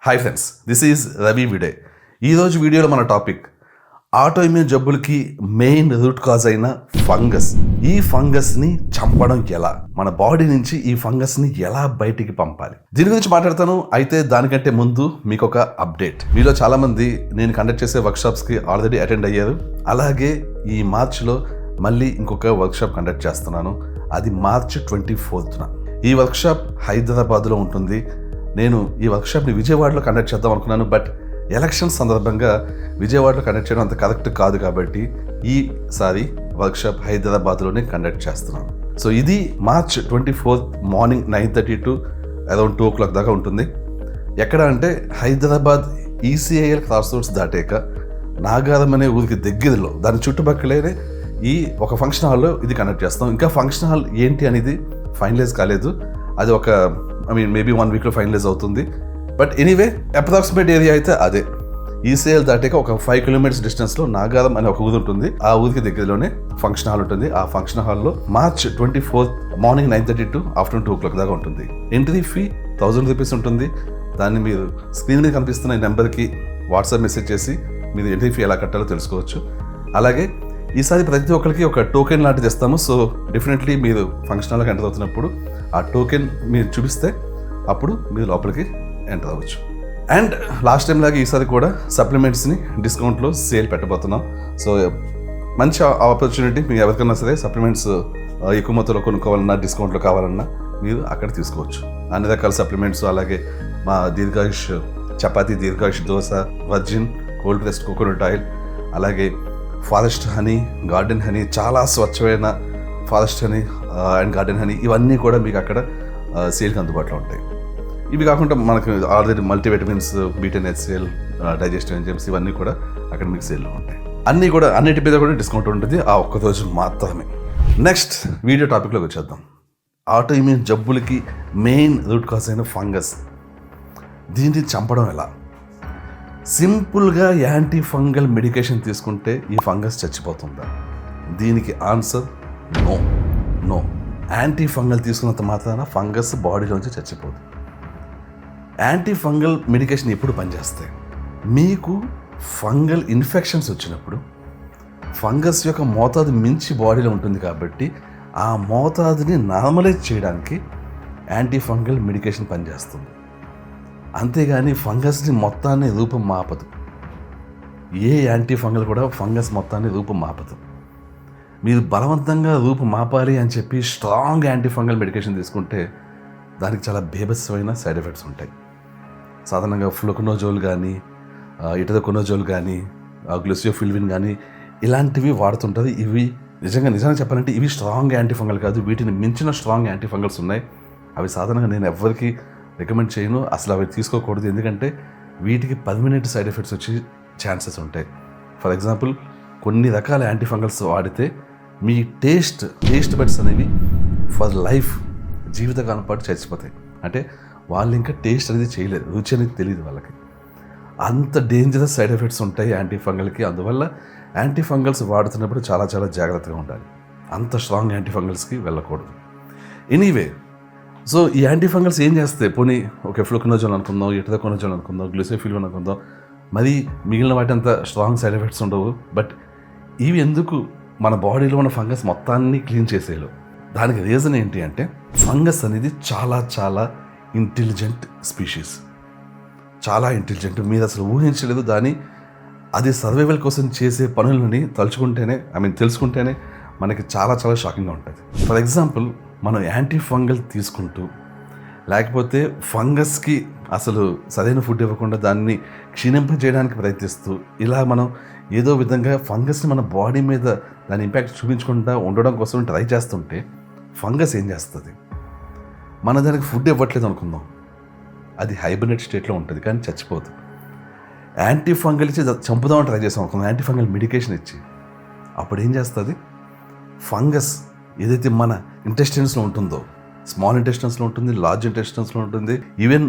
Hi friends, this is Ravi విడే. ఈరోజు వీడియోలో మన టాపిక్ ఆటోఇమ్యూన్ జబ్బులకి మెయిన్ రూట్ కాజ్ అయిన ఫంగస్. ఈ ఫంగస్ని చంపడం ఎలా, మన బాడీ నుంచి ఈ ఫంగస్ని ఎలా బయటికి పంపాలి, దీని గురించి మాట్లాడతాను. అయితే దానికంటే ముందు మీకు ఒక అప్డేట్. మీలో చాలామంది నేను కండక్ట్ చేసే వర్క్షాప్స్కి ఆల్రెడీ అటెండ్ అయ్యారు. అలాగే ఈ మార్చ్లో మళ్ళీ ఇంకొక వర్క్షాప్ కండక్ట్ చేస్తున్నాను. అది మార్చ్ 24న. ఈ వర్క్షాప్ హైదరాబాద్లో ఉంటుంది. నేను ఈ వర్క్షాప్ని విజయవాడలో కండక్ట్ చేద్దాం అనుకున్నాను, బట్ ఎలక్షన్ సందర్భంగా విజయవాడలో కండక్ట్ చేయడం అంత కరెక్ట్ కాదు కాబట్టి ఈసారి వర్క్షాప్ హైదరాబాద్లోనే కండక్ట్ చేస్తున్నాను. సో ఇది March 24 morning 9:30 to around 2 o'clock దాకా ఉంటుంది. ఎక్కడ అంటే హైదరాబాద్ ECIL క్రాస్ రోడ్స్ దాటాక నాగారం అనే ఊరికి దగ్గరలో, దాని చుట్టుపక్కలనే ఈ ఒక ఫంక్షన్ హాల్లో ఇది కండక్ట్ చేస్తాం. ఇంకా ఫంక్షన్ హాల్ ఏంటి అనేది ఫైనలైజ్ కాలేదు. అది ఒక మేబీ 1 weekలో ఫైనలైజ్ అవుతుంది. బట్ ఎనీవే అప్రాక్సిమేట్ ఏరియా అయితే అదే. ECIL దాటాక ఒక 5 kilometers డిస్టెన్స్లో నాగారం అనే ఒక ఊరు ఉంటుంది. ఆ ఊరికి దగ్గరలోనే ఫంక్షన్ హాల్ ఉంటుంది. ఆ ఫంక్షన్ హాల్లో March 24 morning 9:30 to afternoon 2 o'clock దాకా ఉంటుంది. ఎంట్రీ ఫీ 1000 రూపీస్ ఉంటుంది. దాన్ని మీరు స్క్రీన్ మీద కనిపిస్తున్న ఈ నెంబర్కి వాట్సాప్ మెసేజ్ చేసి మీరు ఎంట్రీ ఫీ ఎలా కట్టాలో తెలుసుకోవచ్చు. అలాగే ఈసారి ప్రతి ఒక్కరికి ఒక టోకెన్ లాంటిది ఇస్తాము. సో డెఫినెట్లీ మీరు ఫంక్షన్ హాల్లోకి ఎంటర్ అవుతున్నప్పుడు ఆ టోకెన్ మీరు చూపిస్తే అప్పుడు మీరు లోపలికి ఎంటర్ అవ్వచ్చు. అండ్ లాస్ట్ టైం లాగా ఈసారి కూడా సప్లిమెంట్స్ని డిస్కౌంట్లో సేల్ పెట్టబోతున్నాం. సో మంచి ఆపర్చునిటీ. మీకు ఎవరికైనా సరే సప్లిమెంట్స్ ఎక్కువ మొత్తంలో కొనుక్కోవాలన్నా, డిస్కౌంట్లో కావాలన్నా మీరు అక్కడ తీసుకోవచ్చు. అన్ని రకాల సప్లిమెంట్స్, అలాగే మా Deerghayush chapati, Deerghayush dosa, virgin cold pressed coconut oil, అలాగే ఫారెస్ట్ హనీ, గార్డెన్ హనీ, చాలా స్వచ్ఛమైన forest honey and garden honey, ఇవన్నీ కూడా మీకు అక్కడ సేల్కి అందుబాటులో ఉంటాయి. ఇవి కాకుండా మనకు already multivitamins, BT-NHCl, digestive enzymes, ఇవన్నీ కూడా అక్కడ మీకు సేల్లో ఉంటాయి. అన్నీ కూడా అన్నిటి మీద కూడా డిస్కౌంట్ ఉంటుంది ఆ ఒక్కరోజు మాత్రమే. నెక్స్ట్ వీడియో టాపిక్లోకి వచ్చేద్దాం. ఆటోఇమ్యూన్ జబ్బులకి మెయిన్ రూట్ కాజ్ అయిన ఫంగస్, దీన్ని చంపడం ఎలా? సింపుల్గా యాంటీ ఫంగల్ మెడికేషన్ తీసుకుంటే ఈ ఫంగస్ చచ్చిపోతుందా? దీనికి ఆన్సర్ నో. యాంటీ ఫంగల్ తీసుకున్నంత మాత్రాన ఫంగస్ బాడీలోంచి చచ్చిపోదు. యాంటీ ఫంగల్ మెడికేషన్ ఎప్పుడు పనిచేస్తాయి? మీకు ఫంగల్ ఇన్ఫెక్షన్స్ వచ్చినప్పుడు ఫంగస్ యొక్క మోతాదు మించి బాడీలో ఉంటుంది కాబట్టి ఆ మోతాదుని నార్మలైజ్ చేయడానికి యాంటీ ఫంగల్ మెడికేషన్ పనిచేస్తుంది. అంతేగాని ఫంగస్ని మొత్తాన్ని రూపం మాపదు. ఏ యాంటీ ఫంగల్ కూడా ఫంగస్ మొత్తాన్ని రూపం మాపదు. మీరు బలవంతంగా రూపం మాపాలి అని చెప్పి స్ట్రాంగ్ యాంటీ ఫంగల్ మెడికేషన్ తీసుకుంటే దానికి చాలా బీభత్సమైన సైడ్ ఎఫెక్ట్స్ ఉంటాయి. సాధారణంగా ఫ్లూకనోజోల్ కానీ, ఇటదోకొనోజోల్ కానీ, గ్లూసియోఫిల్విన్ కానీ ఇలాంటివి వాడుతుంటుంది. ఇవి నిజంగా చెప్పాలంటే ఇవి స్ట్రాంగ్ యాంటీ ఫంగల్ కాదు. వీటిని మించిన స్ట్రాంగ్ యాంటీ ఫంగల్స్ ఉన్నాయి. అవి సాధారణంగా నేను ఎవరికి రికమెండ్ చేయను. అసలు అవి తీసుకోకూడదు. ఎందుకంటే వీటికి పర్మనెంట్ సైడ్ ఎఫెక్ట్స్ వచ్చే ఛాన్సెస్ ఉంటాయి. ఫర్ ఎగ్జాంపుల్, కొన్ని రకాల యాంటీ ఫంగల్స్ వాడితే మీ టేస్ట్ బడ్స్ అనేవి ఫర్ లైఫ్, జీవితకాలం పాటు చచ్చిపోతాయి. అంటే వాళ్ళు ఇంకా టేస్ట్ అనేది చేయలేదు, రుచి అనేది తెలియదు వాళ్ళకి. అంత డేంజరస్ సైడ్ ఎఫెక్ట్స్ ఉంటాయి యాంటీ ఫంగల్కి. అందువల్ల యాంటీ ఫంగల్స్ వాడుతున్నప్పుడు చాలా జాగ్రత్తగా ఉండాలి. అంత స్ట్రాంగ్ యాంటీ ఫంగల్స్కి వెళ్ళకూడదు. ఎనీవే, సో ఈ యాంటీ ఫంగల్స్ ఏం చేస్తాయి? పోనీ ఫ్లూకనోజోల్ అనుకుందాం, ఇటదోకొనోజోల్ అనుకుందాం, గ్లూసియోఫిల్విన్ అనుకుందాం, మరి మిగిలిన వాటి అంత స్ట్రాంగ్ సైడ్ ఎఫెక్ట్స్ ఉండవు. బట్ ఇవి ఎందుకు మన బాడీలో ఉన్న ఫంగస్ మొత్తాన్ని క్లీన్ చేసేయలేవు? దానికి రీజన్ ఏంటి అంటే, ఫంగస్ అనేది చాలా ఇంటెలిజెంట్ స్పీషీస్. చాలా ఇంటెలిజెంట్. మీరు అసలు ఊహించలేదు. అది సర్వైవల్ కోసం చేసే పనులని తెలుసుకుంటేనే మనకి చాలా షాకింగ్గా ఉంటుంది. ఫర్ ఎగ్జాంపుల్, మనం యాంటీ ఫంగల్ తీసుకుంటూ, లేకపోతే ఫంగస్కి అసలు సరైన ఫుడ్ ఇవ్వకుండా దాన్ని క్షీణింపజేయడానికి ప్రయత్నిస్తూ, ఇలా మనం ఏదో విధంగా ఫంగస్ని మన బాడీ మీద దాని ఇంపాక్ట్ చూపించకుండా ఉండడం కోసం ట్రై చేస్తుంటే ఫంగస్ ఏం చేస్తుంది? మన దానికి ఫుడ్ ఇవ్వట్లేదు అనుకుందాం, అది హైబర్నేట్ స్టేట్లో ఉంటుంది కానీ చచ్చిపోదు. యాంటీ ఫంగల్ ఇచ్చి చంపుదామని ట్రై చేసాం అనుకుందాం, యాంటీ ఫంగల్ మెడికేషన్ ఇచ్చి. అప్పుడు ఏం చేస్తుంది? ఫంగస్ ఏదైతే మన ఇంటెస్టైన్స్లో ఉంటుందో, స్మాల్ ఇంటెస్టైన్స్లో ఉంటుంది, లార్జ్ ఇంటెస్టైన్స్లో ఉంటుంది, ఈవెన్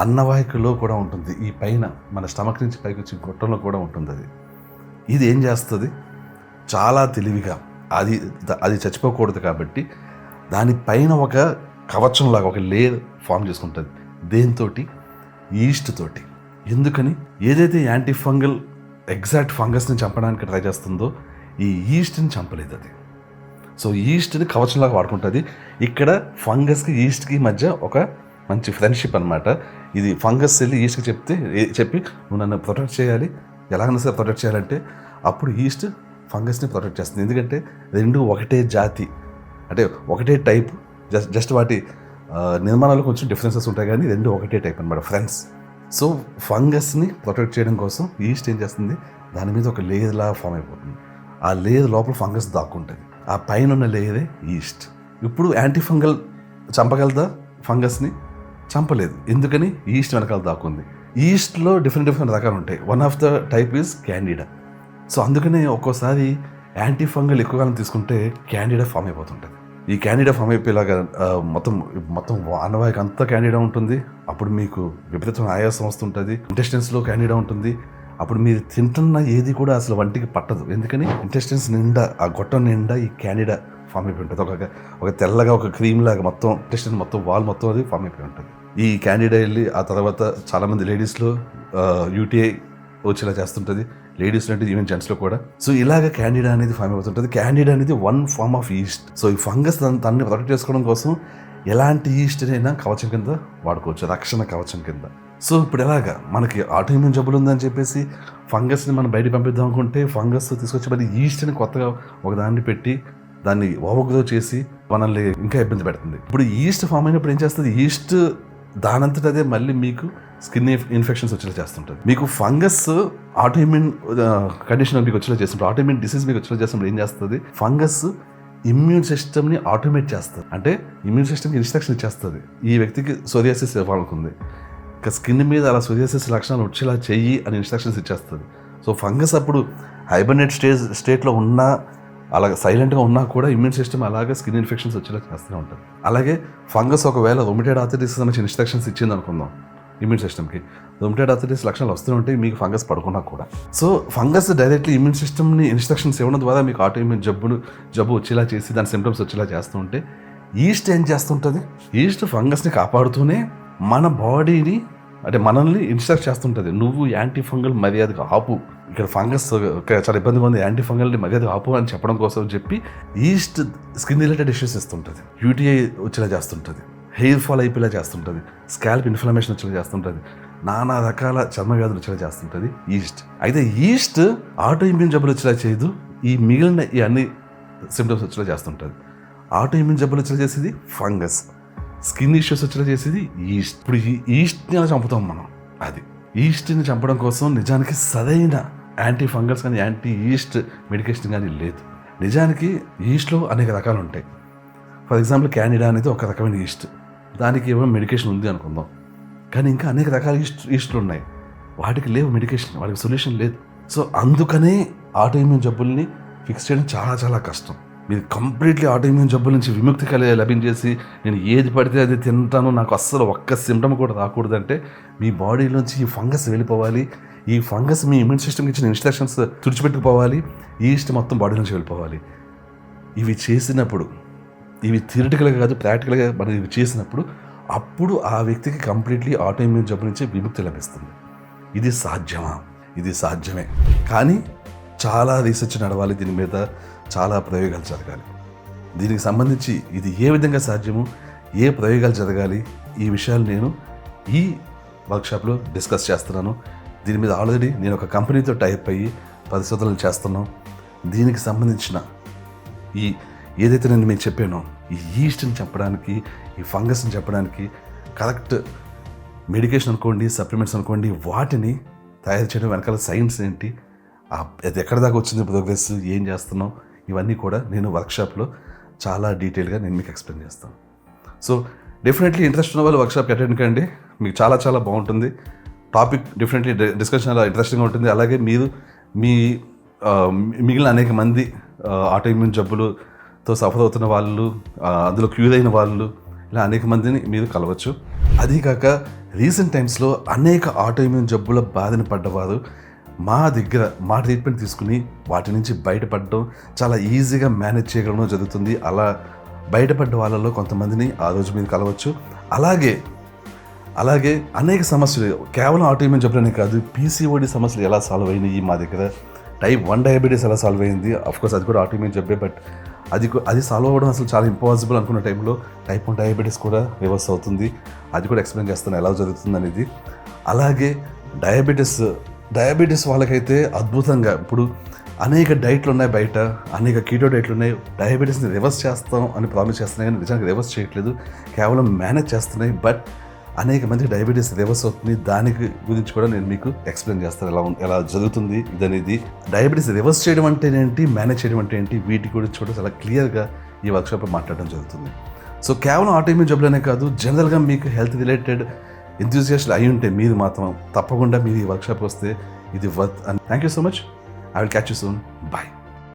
అన్నవాహికలో కూడా ఉంటుంది. ఈ పైన మన స్టమక్ నుంచి పైకి వచ్చి గొట్టంలో కూడా ఉంటుంది. ఇది ఏం చేస్తుంది? చాలా తెలివిగా అది చచ్చిపోకూడదు కాబట్టి దానిపైన ఒక కవచంలాగా ఒక లేయర్ ఫామ్ చేసుకుంటుంది. దేంతో ఈస్ట్ తోటి. ఎందుకని? ఏదైతే యాంటీ ఫంగల్ ఎగ్జాక్ట్ ఫంగస్ని చంపడానికి ట్రై చేస్తుందో ఈ ఈస్ట్ని చంపలేదు అది. సో ఈస్ట్ని కవచంలాగా వాడుకుంటుంది. ఇక్కడ ఫంగస్కి ఈస్ట్కి మధ్య ఒక మంచి ఫ్రెండ్షిప్ అనమాట. ఇది ఫంగస్ వెళ్ళి ఈస్ట్కి చెప్పి నువ్వు నన్ను ప్రొటెక్ట్ చేయాలి, ఎలాగైనా సరే ప్రొటెక్ట్ చేయాలంటే అప్పుడు ఈస్ట్ ఫంగస్ని ప్రొటెక్ట్ చేస్తుంది. ఎందుకంటే రెండు ఒకటే జాతి, అంటే ఒకటే టైప్, జస్ట్ వాటి నిర్మాణాలు కొంచెం డిఫరెన్సెస్ ఉంటాయి కానీ రెండు ఒకటే టైప్ అనమాట, ఫ్రెండ్స్. సో ఫంగస్ని ప్రొటెక్ట్ చేయడం కోసం ఈస్ట్ ఏం చేస్తుంది, దాని మీద ఒక లేయర్ లాగా ఫామ్ అయిపోతుంది. ఆ లేయర్ లోపల ఫంగస్ దాక్కుంటుంది. ఆ పైన ఉన్న లేయరే ఈస్ట్. ఇప్పుడు యాంటీ ఫంగల్ చంపగలదా ఫంగస్ని? చంపలేదు. ఎందుకని? ఈస్ట్ వెనకాల దాక్కుంది. ఈస్ట్లో డిఫరెంట్ రకాలు ఉంటాయి. One of the type is Candida. So అందుకనే ఒక్కోసారి యాంటీ ఫంగల్ ఎక్కువ కాలం తీసుకుంటే క్యాండిడా ఫామ్ అయిపోతుంటుంది. ఈ క్యాండిడా ఫామ్ అయిపోయేలాగా మొత్తం అన్నవాయికి అంతా క్యాండిడా ఉంటుంది. అప్పుడు మీకు విపరీతమైన ఆయాసం వస్తుంటుంది. ఇంటెస్టైన్స్లో క్యాండిడా ఉంటుంది. అప్పుడు మీరు తింటున్న ఏది కూడా అసలు వంటికి పట్టదు. ఎందుకని? ఇంటెస్టైన్స్ నిండా, ఆ గొట్టం నిండా ఈ క్యాండిడా ఫామ్ అయిపోయి ఉంటుంది. ఒక తెల్లగా ఒక క్రీమ్ లాగా మొత్తం ఇంటెస్టైన్ మొత్తం వాల్ మొత్తం అది ఫామ్ అయిపోయి ఉంటుంది. ఈ క్యాండిడా వెళ్ళి ఆ తర్వాత చాలామంది లేడీస్లో యూటీఐ వచ్చేలా చేస్తుంటుంది. లేడీస్ అంటే ఈవెన్ జెంట్స్లో కూడా. సో ఇలాగ క్యాండిడా అనేది ఫామ్ అయిపోతుంటుంది. క్యాండిడా అనేది one form of yeast. So ఈ ఫంగస్ తనని ప్రొటెక్ట్ చేసుకోవడం కోసం ఎలాంటి ఈస్ట్ అయినా కవచం కింద వాడుకోవచ్చు, రక్షణ కవచం కింద. సో ఇప్పుడు ఎలాగా మనకి ఆటోఇమ్యూన్ జబ్బులు ఉందని చెప్పేసి ఫంగస్ని మనం బయట పంపిద్దాం అనుకుంటే ఫంగస్ తీసుకొచ్చి మరి ఈస్ట్ని కొత్తగా ఒకదాన్ని పెట్టి దాన్ని ఓవర్గ్రో చేసి మనల్ని ఇంకా ఇబ్బంది పెడుతుంది. ఇప్పుడు ఈస్ట్ ఫామ్ అయినప్పుడు ఏం చేస్తుంది, ఈస్ట్ దానంతట అదే మళ్ళీ మీకు స్కిన్ ఇన్ఫెక్షన్స్ వచ్చేలా చేస్తుంటుంది. మీకు ఫంగస్ ఆటోఇమ్యూన్ కండిషన్ మీకు వచ్చేలా చేస్తున్నప్పుడు, ఆటోఇమ్యూన్ డిసీజ్ మీకు వచ్చేలా చేస్తున్నప్పుడు ఏం చేస్తుంది, ఫంగస్ ఇమ్యూన్ సిస్టమ్ని ఆటోమేట్ చేస్తుంది. అంటే ఇమ్యూన్ సిస్టమ్కి ఇన్స్ట్రక్షన్ ఇచ్చేస్తుంది, ఈ వ్యక్తికి సోరియాసిస్ ఇవ్వాలనుకుంది, ఇంకా స్కిన్ మీద అలా సోరియాసిస్ లక్షణాలు వచ్చేలా చెయ్యి అని ఇన్స్ట్రక్షన్స్ ఇచ్చేస్తుంది. సో ఫంగస్ అప్పుడు హైబర్నేట్ స్టేట్లో ఉన్నా, అలాగే సైలెంట్గా ఉన్నా కూడా ఇమ్యూన్ సిస్టమ్ అలాగే స్కిన్ ఇన్ఫెక్షన్స్ వచ్చేలా చేస్తూనే ఉంటుంది. అలాగే ఫంగస్ ఒకవేళ రొమటైడ్ ఆర్థరైటిస్ నుంచి ఇన్స్ట్రక్షన్స్ ఇచ్చింది అనుకుందాం, ఇమ్యూన్ సిస్టమ్కి రొమటైడ్ ఆర్థరైటిస్ లక్షణాలు వస్తూనే ఉంటాయి మీకు ఫంగస్ పడుకున్నా కూడా. సో ఫంగస్ డైరెక్ట్లీ ఇమ్యూన్ సిస్టమ్ని ఇన్స్ట్రక్షన్స్ ఇవ్వడం ద్వారా మీకు ఆటోఇమ్యూన్ జబ్బు వచ్చేలా చేసి దాని సిమ్టమ్స్ వచ్చేలా చేస్తూ ఉంటే, ఈస్ట్ ఏం చేస్తుంటుంది, ఈస్ట్ ఫంగస్ని కాపాడుతూనే మన బాడీని, అంటే మనల్ని ఇన్స్ట్రక్ట్ చేస్తుంటుంది, నువ్వు యాంటీ ఫంగల్ మర్యాదగా ఆపు, ఇక్కడ ఫంగస్ చాలా ఇబ్బందిగా ఉంది, యాంటీ ఫంగల్ని మర్యాదగా ఆపు అని చెప్పడం కోసం చెప్పి ఈస్ట్ స్కిన్ రిలేటెడ్ ఇష్యూస్ ఇస్తుంటుంది, యూటీఐ వచ్చేలా చేస్తుంటుంది, హెయిర్ ఫాల్ అయిపోయేలా చేస్తుంటుంది, స్కాల్ప్ ఇన్ఫ్లమేషన్ వచ్చేలా చేస్తుంటుంది, నానా రకాల చర్మ వ్యాధులు వచ్చేలా చేస్తుంటుంది ఈస్ట్. అయితే ఈస్ట్ ఆటోఇమ్యూన్ జబ్బులు వచ్చేలా చేయదు, ఈ మిగిలిన ఈ అన్ని సిమ్టమ్స్ వచ్చేలా చేస్తుంటుంది. ఆటోఇమ్యూన్ జబ్బులు వచ్చేలా చేసేది ఫంగస్, స్కిన్ ఇష్యూస్ వచ్చేలా చేసేది ఈస్ట్. ఇప్పుడు ఈ ఈస్ట్ని అలా చంపుతాం మనం. అది ఈస్ట్ని చంపడం కోసం నిజానికి సరైన యాంటీ ఫంగల్స్ కానీ యాంటీ ఈస్ట్ మెడికేషన్ కానీ లేదు. నిజానికి ఈస్ట్లో అనేక రకాలు ఉంటాయి. ఫర్ ఎగ్జాంపుల్ క్యాండిడా అనేది ఒక రకమైన ఈస్ట్, దానికి ఏమో మెడికేషన్ ఉంది అనుకుందాం, కానీ ఇంకా అనేక రకాల ఈస్ట్లు ఉన్నాయి, వాటికి లేవు మెడికేషన్, వాటికి సొల్యూషన్ లేదు. సో అందుకనే ఆటోఇమ్యూన్ జబ్బుల్ని ఫిక్స్ చేయడం చాలా చాలా కష్టం. మీరు కంప్లీట్లీ ఆటోఇమ్యూన్ జబ్బుల నుంచి విముక్తి లభించేసి నేను ఏది పడితే అది తింటాను, నాకు అస్సలు ఒక్క సిమ్టమ్ కూడా రాకూడదంటే మీ బాడీలోంచి ఈ ఫంగస్ వెళ్ళిపోవాలి, ఈ ఫంగస్ మీ ఇమ్యూన్ సిస్టమ్కి ఇచ్చిన ఇన్స్ట్రక్షన్స్ తుడిచిపెట్టుకుపోవాలి, ఈస్ట్ మొత్తం బాడీ నుంచి వెళ్ళిపోవాలి. ఇవి చేసినప్పుడు, ఇవి థియరిటికల్గా కాదు ప్రాక్టికల్గా మనం ఇవి చేసినప్పుడు అప్పుడు ఆ వ్యక్తికి కంప్లీట్లీ ఆటోఇమ్యూన్ జబ్బు నుంచి విముక్తి లభిస్తుంది. ఇది సాధ్యమా? ఇది సాధ్యమే, కానీ చాలా రీసెర్చ్ నడవాలి, దీని మీద చాలా ప్రయోగాలు జరగాలి. దీనికి సంబంధించి ఇది ఏ విధంగా సాధ్యము, ఏ ప్రయోగాలు జరగాలి, ఈ విషయాలు నేను ఈ వర్క్షాప్లో డిస్కస్ చేస్తున్నాను. దీని మీద ఆల్రెడీ నేను ఒక కంపెనీతో టైప్ అయ్యి పరిశోధనలు చేస్తున్నాం. దీనికి సంబంధించిన ఈ ఏదైతే నేను మీకు చెప్పానో, ఈ ఈస్ట్ని చెప్పడానికి, ఈ ఫంగస్ని చెప్పడానికి కరెక్ట్ మెడికేషన్ అనుకోండి, సప్లిమెంట్స్ అనుకోండి, వాటిని తయారు చేయడం వెనకాల సైన్స్ ఏంటి, అది ఎక్కడ దాకా వచ్చింది ప్రోగ్రెస్, ఏం చేస్తున్నాం, ఇవన్నీ కూడా నేను వర్క్షాప్లో చాలా డీటెయిల్గా నేను మీకు ఎక్స్ప్లెయిన్ చేస్తాను. సో డెఫినెట్లీ ఇంట్రెస్ట్ ఉన్న వాళ్ళు వర్క్షాప్కి అటెండ్ కండి, మీకు చాలా చాలా బాగుంటుంది. టాపిక్ డెఫినెట్లీ డిస్కషన్ అలా ఇంట్రెస్టింగ్గా ఉంటుంది. అలాగే మీరు మిగిలిన అనేక మంది ఆటోఇమ్యూన్ జబ్బులతో సఫర్ అవుతున్న వాళ్ళు, అందులో క్యూర్ అయిన వాళ్ళు, ఇలా అనేక మందిని మీరు కలవచ్చు. అదీ కాక రీసెంట్ టైమ్స్లో అనేక ఆటోఇమ్యూన్ జబ్బుల బారిన పడ్డవారు మా దగ్గర మా ట్రీట్మెంట్ తీసుకుని వాటి నుంచి బయటపడడం, చాలా ఈజీగా మేనేజ్ చేయడం జరుగుతుంది. అలా బయటపడ్డ వాళ్ళలో కొంతమందిని ఆ రోజు మీరు కలవచ్చు. అలాగే అలాగే అనేక సమస్యలు కేవలం ఆటోఇమ్యూన్ జబ్బులనే కాదు, పీసీఓడి సమస్యలు ఎలా సాల్వ్ అయినాయి మా దగ్గర, టైప్ 1 డయాబెటీస్ ఎలా సాల్వ్ అయింది. అఫ్కోర్స్ అది కూడా ఆటోఇమ్యూన్ జబ్బే, బట్ అది సాల్వ్ అవ్వడం అసలు చాలా ఇంపాసిబుల్ అనుకున్న టైంలో టైప్ 1 డయాబెటీస్ కూడా రివర్స్ అవుతుంది. అది కూడా ఎక్స్ప్లెయిన్ చేస్తాను ఎలా జరుగుతుంది అనేది. అలాగే డయాబెటీస్ వాళ్ళకైతే అద్భుతంగా ఇప్పుడు అనేక డైట్లు ఉన్నాయి బయట, అనేక కీటో డైట్లు ఉన్నాయి. డయాబెటీస్ని రివర్స్ చేస్తాం అని ప్రామిస్ చేస్తున్నాయి కానీ నిజానికి రివర్స్ చేయట్లేదు, కేవలం మేనేజ్ చేస్తున్నాయి. బట్ అనేక మందికి డయాబెటీస్ రివర్స్ అవుతుంది. దానికి గురించి కూడా నేను మీకు ఎక్స్ప్లెయిన్ చేస్తాను ఎలా జరుగుతుంది ఇదనేది. డయాబెటీస్ రివర్స్ చేయడం అంటే ఏంటి, మేనేజ్ చేయడం అంటే ఏంటి, వీటి గురించి కూడా చాలా క్లియర్గా ఈ వర్క్షాప్లో మాట్లాడడం జరుగుతుంది. సో కేవలం ఆటోఇమ్యూన్ జబ్బులనే కాదు, జనరల్గా మీకు హెల్త్ రిలేటెడ్ ఎంతూజియాస్ట్లు అయి ఉంటే మీరు మాత్రం తప్పకుండా మీరు ఈ వర్క్షాప్ వస్తే ఇది worth. And thank you so much. I will catch you soon. Bye.